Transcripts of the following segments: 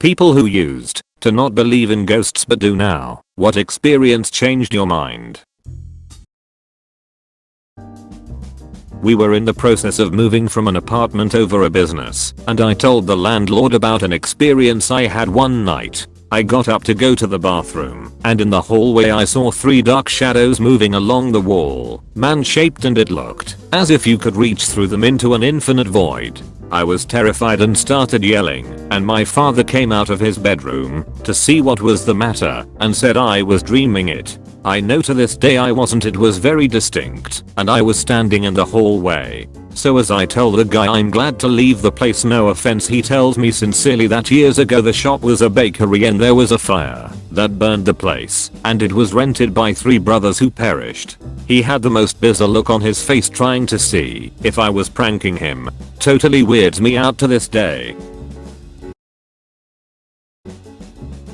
People who used to not believe in ghosts but do now. What experience changed your mind? We were in the process of moving from an apartment over a business, and I told the landlord about an experience I had one night. I got up to go to the bathroom, and in the hallway I saw 3 dark shadows moving along the wall, man-shaped, and it looked as if you could reach through them into an infinite void. I was terrified and started yelling, and my father came out of his bedroom to see what was the matter and said I was dreaming it. I know to this day I wasn't. It was very distinct, and I was standing in the hallway. So as I told the guy I'm glad to leave the place, no offense, he tells me sincerely that years ago the shop was a bakery and there was a fire that burned the place, and it was rented by 3 brothers who perished. He had the most bizarre look on his face, trying to see if I was pranking him. Totally weirds me out to this day.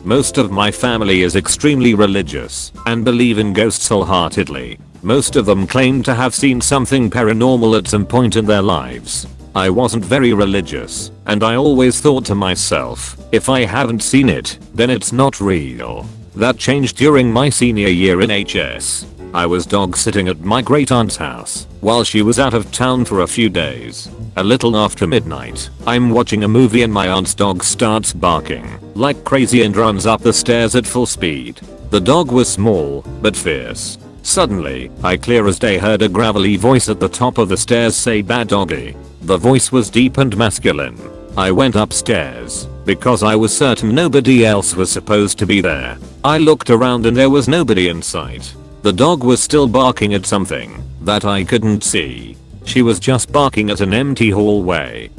Most of my family is extremely religious and believe in ghosts wholeheartedly. Most of them claim to have seen something paranormal at some point in their lives. I wasn't very religious, and I always thought to myself, if I haven't seen it, then it's not real. That changed during my senior year in HS. I was dog sitting at my great aunt's house while she was out of town for a few days. A little after midnight, I'm watching a movie and my aunt's dog starts barking like crazy and runs up the stairs at full speed. The dog was small but fierce. Suddenly, I clear as day heard a gravelly voice at the top of the stairs say, "Bad doggy." The voice was deep and masculine. I went upstairs because I was certain nobody else was supposed to be there. I looked around and there was nobody in sight. The dog was still barking at something that I couldn't see. She was just barking at an empty hallway.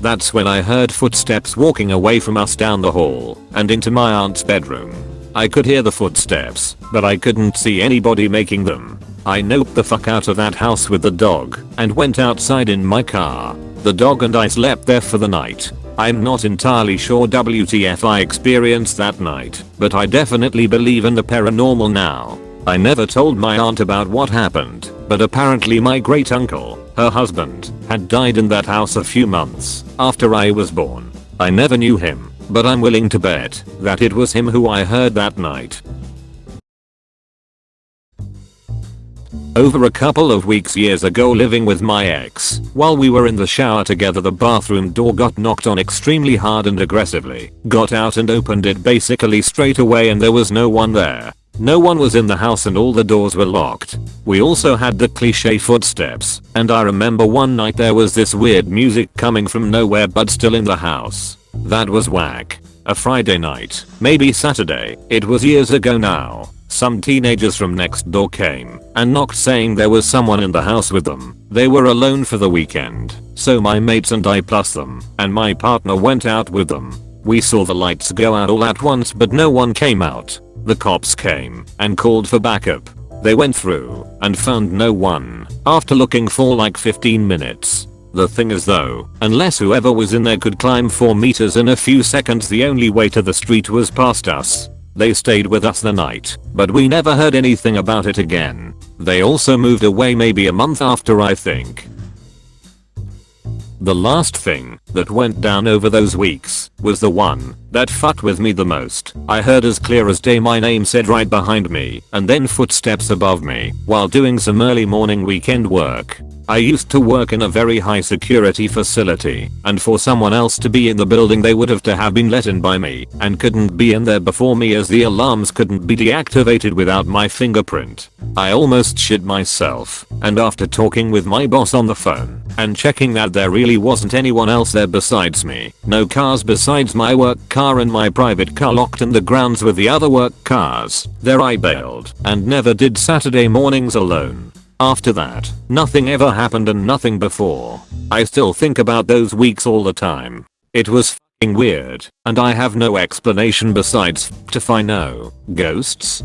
That's when I heard footsteps walking away from us down the hall and into my aunt's bedroom. I could hear the footsteps, but I couldn't see anybody making them. I noped the fuck out of that house with the dog and went outside in my car. The dog and I slept there for the night. I'm not entirely sure WTF I experienced that night, but I definitely believe in the paranormal now. I never told my aunt about what happened, but apparently my great uncle, her husband, had died in that house a few months after I was born. I never knew him, but I'm willing to bet that it was him who I heard that night. Over a couple of weeks years ago, living with my ex, while we were in the shower together, the bathroom door got knocked on extremely hard and aggressively. Got out and opened it basically straight away, and there was no one there. No one was in the house and all the doors were locked. We also had the cliche footsteps, and I remember one night there was this weird music coming from nowhere but still in the house. That was whack. A Friday night, maybe Saturday, it was years ago now. Some teenagers from next door came and knocked, saying there was someone in the house with them. They were alone for the weekend, so my mates and I plus them and my partner went out with them. We saw the lights go out all at once but no one came out. The cops came and called for backup. They went through and found no one after looking for like 15 minutes. The thing is though, unless whoever was in there could climb 4 meters in a few seconds, the only way to the street was past us. They stayed with us the night, but we never heard anything about it again. They also moved away maybe a month after, I think. The last thing that went down over those weeks was the one that fucked with me the most. I heard as clear as day my name said right behind me, and then footsteps above me while doing some early morning weekend work. I used to work in a very high security facility, and for someone else to be in the building they would have to have been let in by me and couldn't be in there before me, as the alarms couldn't be deactivated without my fingerprint. I almost shit myself, and after talking with my boss on the phone and checking that there really wasn't anyone else there besides me, no cars besides my work car and my private car locked in the grounds with the other work cars, there I bailed and never did Saturday mornings alone. After that, nothing ever happened, and nothing before. I still think about those weeks all the time. It was f***ing weird, and I have no explanation besides if I know ghosts.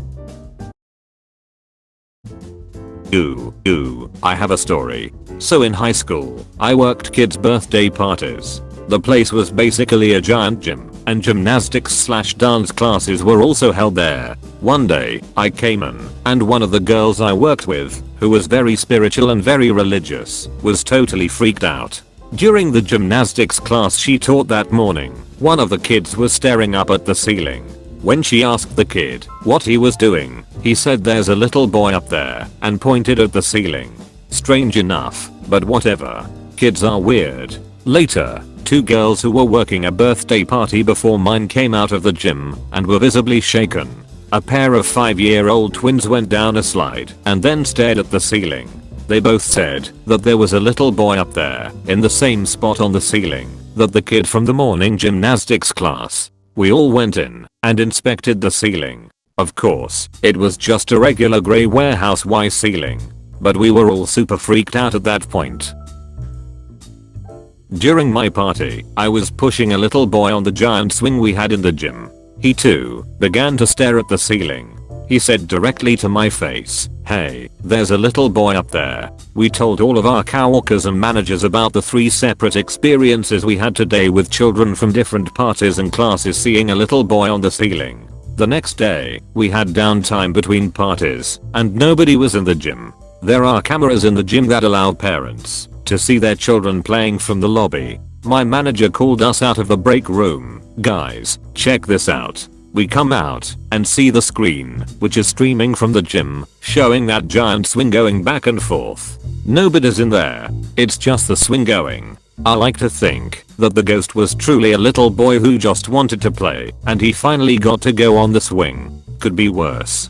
I have a story. So in high school, I worked kids' birthday parties. The place was basically a giant gym, and gymnastics/dance classes were also held there. One day, I came in, and one of the girls I worked with, who was very spiritual and very religious, was totally freaked out. During the gymnastics class she taught that morning, one of the kids was staring up at the ceiling. When she asked the kid what he was doing, he said there's a little boy up there and pointed at the ceiling. Strange enough, but whatever. Kids are weird. Later, two girls who were working a birthday party before mine came out of the gym and were visibly shaken. A pair of 5-year-old twins went down a slide and then stared at the ceiling. They both said that there was a little boy up there in the same spot on the ceiling that the kid from the morning gymnastics class. We all went in and inspected the ceiling. Of course, it was just a regular grey warehouse Y ceiling. But we were all super freaked out at that point. During my party, I was pushing a little boy on the giant swing we had in the gym. He too began to stare at the ceiling. He said directly to my face, "Hey, there's a little boy up there." We told all of our coworkers and managers about the 3 separate experiences we had today with children from different parties and classes seeing a little boy on the ceiling. The next day, we had downtime between parties and nobody was in the gym. There are cameras in the gym that allow parents to see their children playing from the lobby. My manager called us out of the break room. "Guys, check this out." We come out and see the screen, which is streaming from the gym, showing that giant swing going back and forth. Nobody's in there. It's just the swing going. I like to think that the ghost was truly a little boy who just wanted to play and he finally got to go on the swing. Could be worse.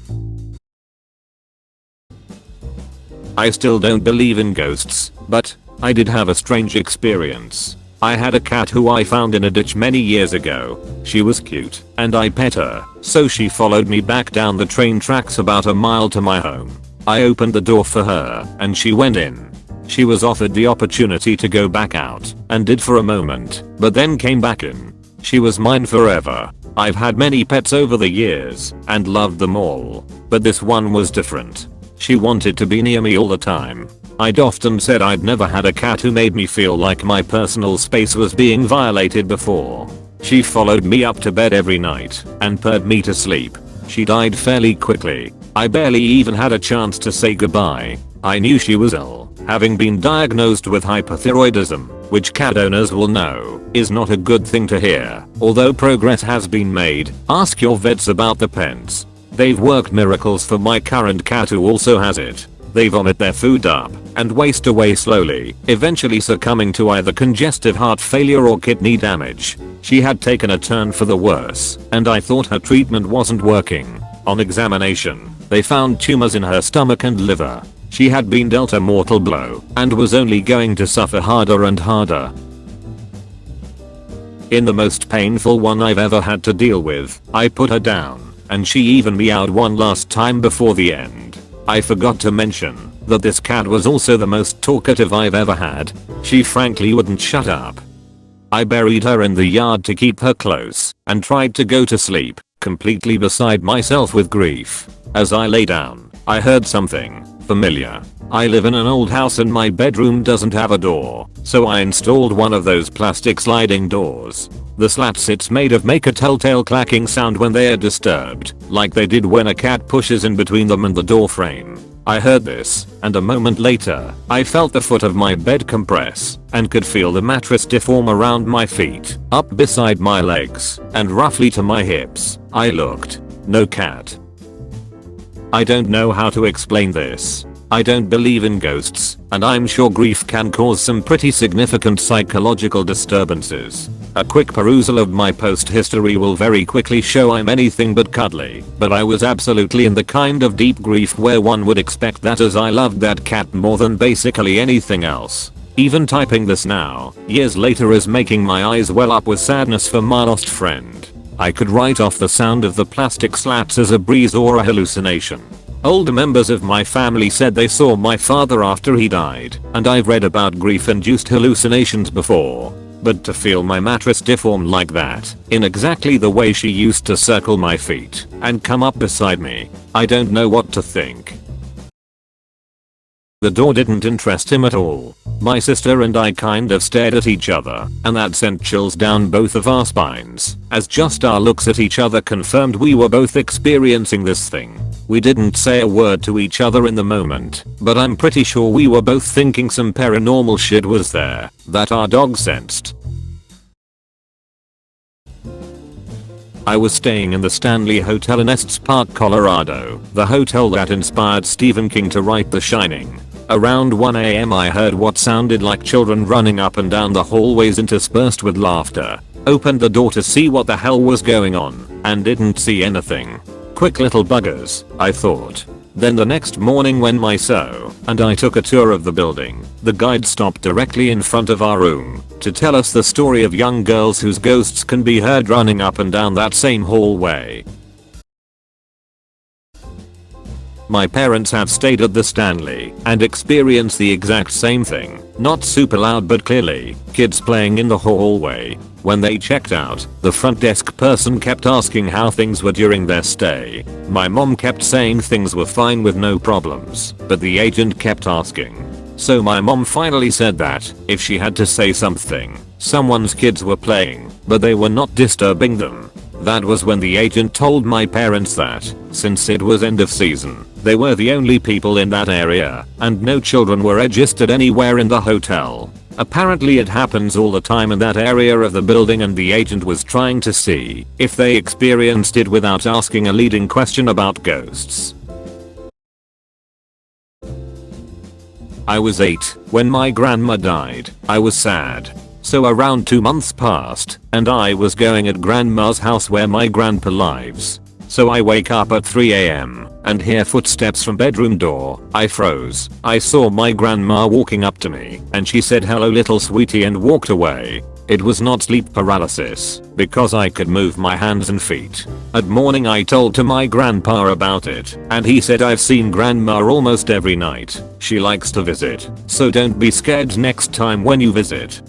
I still don't believe in ghosts, but I did have a strange experience. I had a cat who I found in a ditch many years ago. She was cute, and I pet her, so she followed me back down the train tracks about a mile to my home. I opened the door for her, and she went in. She was offered the opportunity to go back out, and did for a moment, but then came back in. She was mine forever. I've had many pets over the years, and loved them all, but this one was different. She wanted to be near me all the time. I'd often said I'd never had a cat who made me feel like my personal space was being violated before. She followed me up to bed every night and purred me to sleep. She died fairly quickly. I barely even had a chance to say goodbye. I knew she was ill, having been diagnosed with hypothyroidism, which cat owners will know is not a good thing to hear. Although progress has been made, ask your vets about the pens. They've worked miracles for my current cat who also has it. They vomit their food up and waste away slowly, eventually succumbing to either congestive heart failure or kidney damage. She had taken a turn for the worse, and I thought her treatment wasn't working. On examination, they found tumors in her stomach and liver. She had been dealt a mortal blow and was only going to suffer harder and harder. In the most painful one I've ever had to deal with, I put her down, and she even meowed one last time before the end. I forgot to mention that this cat was also the most talkative I've ever had. She frankly wouldn't shut up. I buried her in the yard to keep her close and tried to go to sleep, completely beside myself with grief. As I lay down, I heard something familiar. I live in an old house and my bedroom doesn't have a door, so I installed one of those plastic sliding doors. The slats made of make a telltale clacking sound when they are disturbed, like they did when a cat pushes in between them and the door frame. I heard this, and a moment later, I felt the foot of my bed compress, and could feel the mattress deform around my feet, up beside my legs, and roughly to my hips. I looked. No cat. I don't know how to explain this. I don't believe in ghosts, and I'm sure grief can cause some pretty significant psychological disturbances. A quick perusal of my post history will very quickly show I'm anything but cuddly, but I was absolutely in the kind of deep grief where one would expect that, as I loved that cat more than basically anything else. Even typing this now, years later, is making my eyes well up with sadness for my lost friend. I could write off the sound of the plastic slats as a breeze or a hallucination. Older members of my family said they saw my father after he died, and I've read about grief-induced hallucinations before. But to feel my mattress deform like that, in exactly the way she used to circle my feet and come up beside me, I don't know what to think. The door didn't interest him at all. My sister and I kind of stared at each other, and that sent chills down both of our spines, as just our looks at each other confirmed we were both experiencing this thing. We didn't say a word to each other in the moment, but I'm pretty sure we were both thinking some paranormal shit was there that our dog sensed. I was staying in the Stanley Hotel in Estes Park, Colorado, the hotel that inspired Stephen King to write The Shining. Around 1 AM I heard what sounded like children running up and down the hallways interspersed with laughter. Opened the door to see what the hell was going on, and didn't see anything. Quick little buggers, I thought. Then the next morning when my so and I took a tour of the building, the guide stopped directly in front of our room to tell us the story of young girls whose ghosts can be heard running up and down that same hallway. My parents have stayed at the Stanley and experienced the exact same thing. Not super loud but clearly, kids playing in the hallway. When they checked out, the front desk person kept asking how things were during their stay. My mom kept saying things were fine with no problems, but the agent kept asking. So my mom finally said that, if she had to say something, someone's kids were playing, but they were not disturbing them. That was when the agent told my parents that, since it was end of season, they were the only people in that area, and no children were registered anywhere in the hotel. Apparently it happens all the time in that area of the building, and the agent was trying to see if they experienced it without asking a leading question about ghosts. I was 8 when my grandma died. I was sad. So around 2 months passed, and I was going at grandma's house where my grandpa lives. So I wake up at 3 AM and hear footsteps from bedroom door. I froze. I saw my grandma walking up to me, and she said hello little sweetie and walked away. It was not sleep paralysis, because I could move my hands and feet. At morning I told to my grandpa about it, and he said I've seen grandma almost every night. She likes to visit, so don't be scared next time when you visit.